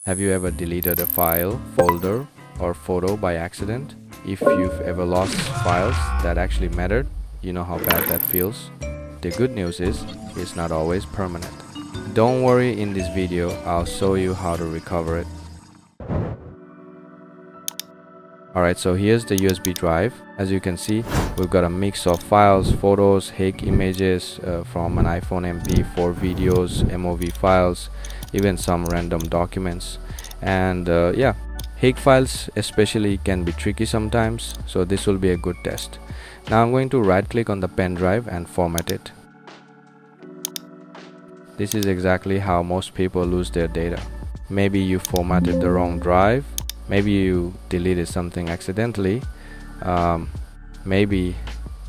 Have you ever deleted a file, folder, or photo by accident? If you've ever lost files that actually mattered, you know how bad that feels. The good news is, it's not always permanent. Don't worry, in this video, I'll show you how to recover it. Alright, so here's the USB drive. As you can see, we've got a mix of files, photos, HEIC images from an iPhone MP4 videos, MOV files, even some random documents. And yeah, HEIC files especially can be tricky sometimes, so this will be a good test. Now I'm going to right click on the pen drive and format it. This is exactly how most people lose their data. Maybe you formatted the wrong drive, maybe you deleted something accidentally, maybe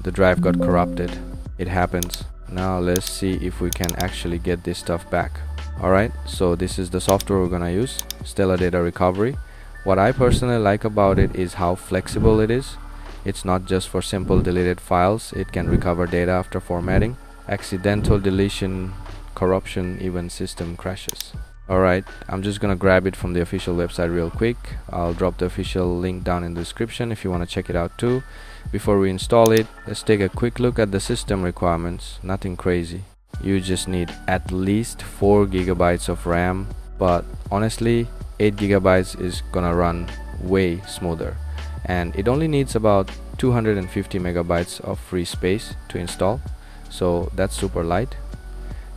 the drive got corrupted. It happens. Now let's see if we can actually get this stuff back. Alright, so this is the software we're gonna use, Stellar Data Recovery. What I personally like about it is how flexible it is. It's not just for simple deleted files, it can recover data after formatting, accidental deletion, corruption, even system crashes. Alright, I'm just gonna grab it from the official website real quick. I'll drop the official link down in the description if you want to check it out too. Before we install it, let's take a quick look at the system requirements. Nothing crazy. You just need at least 4 GB of RAM, but honestly 8 GB is gonna run way smoother, and it only needs about 250 MB of free space to install, so that's super light.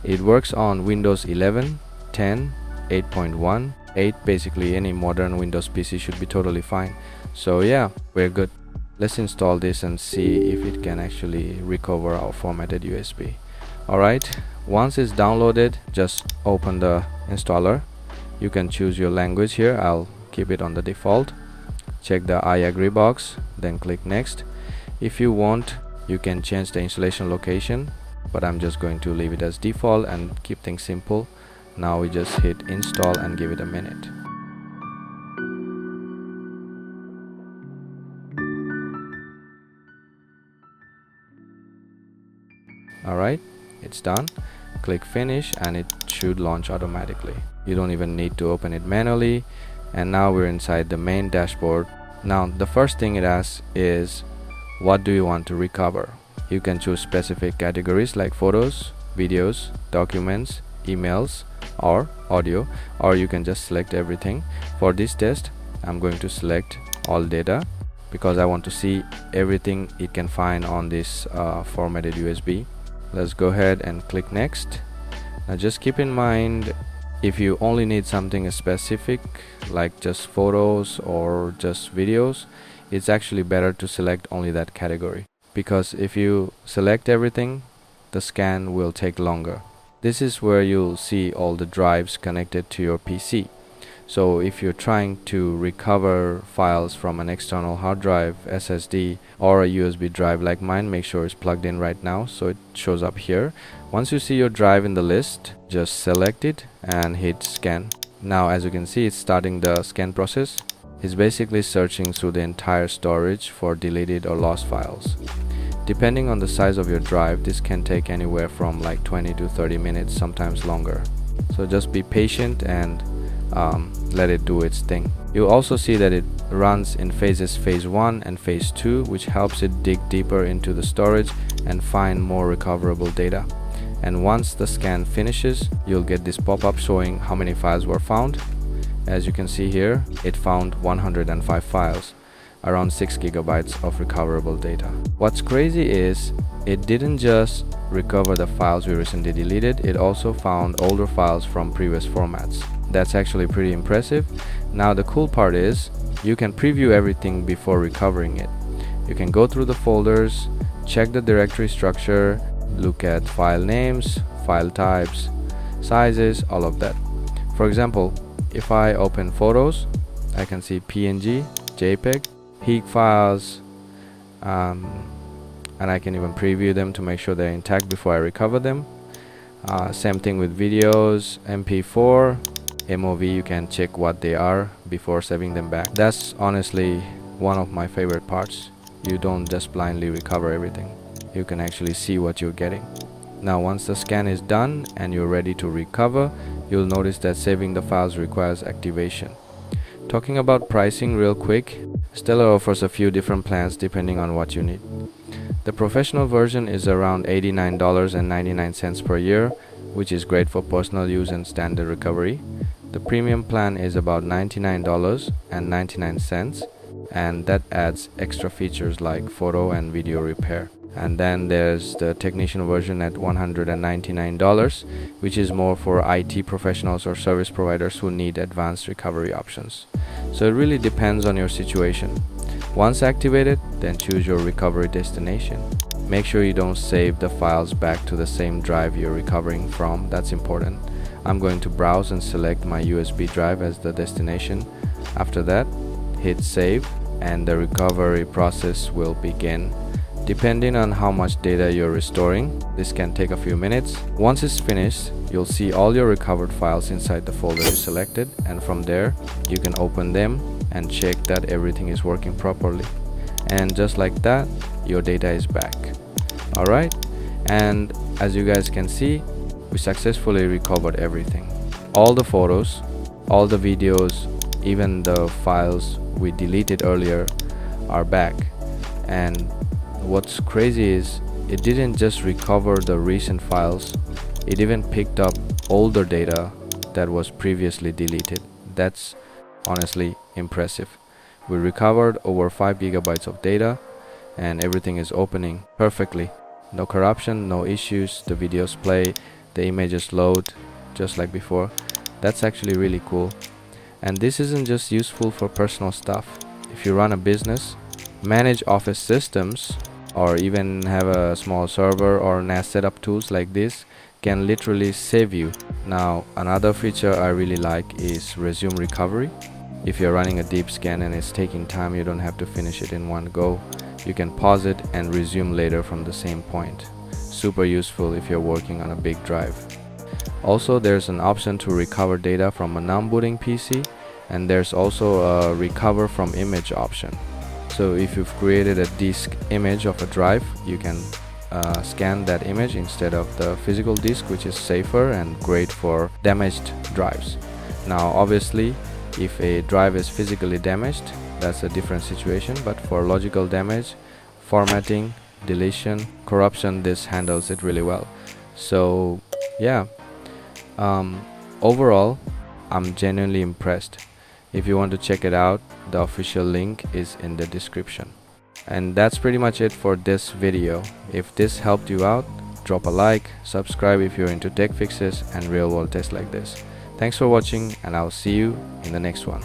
It works on Windows 11, 10, 8.1, 8, basically any modern Windows PC should be totally fine. So yeah, we're good. Let's install this and see if it can actually recover our formatted USB. Alright, once it's downloaded, just open the installer. You can choose your language here. I'll keep it on the default. Check the I agree box, then click next. If you want, you can change the installation location, but I'm just going to leave it as default and keep things simple. Now we just hit install and give it a minute. Alright, it's done. Click finish and it should launch automatically. You don't even need to open it manually. And now we're inside the main dashboard. Now the first thing it asks is, what do you want to recover? You can choose specific categories like photos, videos, documents, emails, or audio, or you can just select everything. For this test, I'm going to select all data because I want to see everything it can find on this formatted USB. Let's go ahead and click next. Now just keep in mind, if you only need something specific like just photos or just videos, it's actually better to select only that category, because if you select everything, the scan will take longer. This is where you'll see all the drives connected to your PC. So if you're trying to recover files from an external hard drive, SSD, or a USB drive like mine, make sure it's plugged in right now so it shows up here. Once you see your drive in the list, just select it and hit scan. Now as you can see, it's starting the scan process. It's basically searching through the entire storage for deleted or lost files. Depending on the size of your drive, this can take anywhere from like 20 to 30 minutes, sometimes longer. So just be patient and let it do its thing. You'll also see that it runs in phases, phase 1 and phase 2, which helps it dig deeper into the storage and find more recoverable data. And once the scan finishes, you'll get this pop-up showing how many files were found. As you can see here, it found 105 files, around 6 GB of recoverable data. What's crazy is it didn't just recover the files we recently deleted, it also found older files from previous formats. That's actually pretty impressive. Now the cool part is you can preview everything before recovering it. You can go through the folders, check the directory structure, look at file names, file types, sizes, all of that. For example, if I open photos, I can see PNG, JPEG, HEIC files, and I can even preview them to make sure they're intact before I recover them. Same thing with videos, MP4, MOV, you can check what they are before saving them back. That's honestly one of my favorite parts. You don't just blindly recover everything. You can actually see what you're getting. Now once the scan is done and you're ready to recover, you'll notice that saving the files requires activation. Talking about pricing real quick, Stellar offers a few different plans depending on what you need. The professional version is around $89.99 per year, which is great for personal use and standard recovery. The premium plan is about $99.99, and that adds extra features like photo and video repair. And then there's the technician version at $199, which is more for IT professionals or service providers who need advanced recovery options. So it really depends on your situation. Once activated, then choose your recovery destination. Make sure you don't save the files back to the same drive you're recovering from. That's important. I'm going to browse and select my USB drive as the destination. After that, hit save and the recovery process will begin. Depending on how much data you're restoring, this can take a few minutes. Once it's finished, you'll see all your recovered files inside the folder you selected, and from there you can open them and check that everything is working properly. And just like that, your data is back. Alright, and as you guys can see, we successfully recovered everything. All the photos, all the videos, even the files we deleted earlier are back. And what's crazy is it didn't just recover the recent files, it even picked up older data that was previously deleted. That's honestly impressive. We recovered over 5 gigabytes of data and everything is opening perfectly. No corruption, no issues, the videos play, the images load just like before. That's actually really cool. And this isn't just useful for personal stuff. If you run a business, manage office systems, or even have a small server or NAS setup, tools like this can literally save you. Now, another feature I really like is resume recovery. If you're running a deep scan and it's taking time, you don't have to finish it in one go. You can pause it and resume later from the same point. Super useful if you're working on a big drive. Also, there's an option to recover data from a non-booting PC, and there's also a recover from image option. So if you've created a disk image of a drive, you can scan that image instead of the physical disk, which is safer and great for damaged drives. Now obviously, if a drive is physically damaged, that's a different situation, but for logical damage, formatting, deletion, corruption, this handles it really well. So yeah, overall I'm genuinely impressed. If you want to check it out, the official link is in the description. And that's pretty much it for this video. If this helped you out, drop a like, subscribe if you're into tech fixes and real world tests like this. Thanks for watching, and I'll see you in the next one.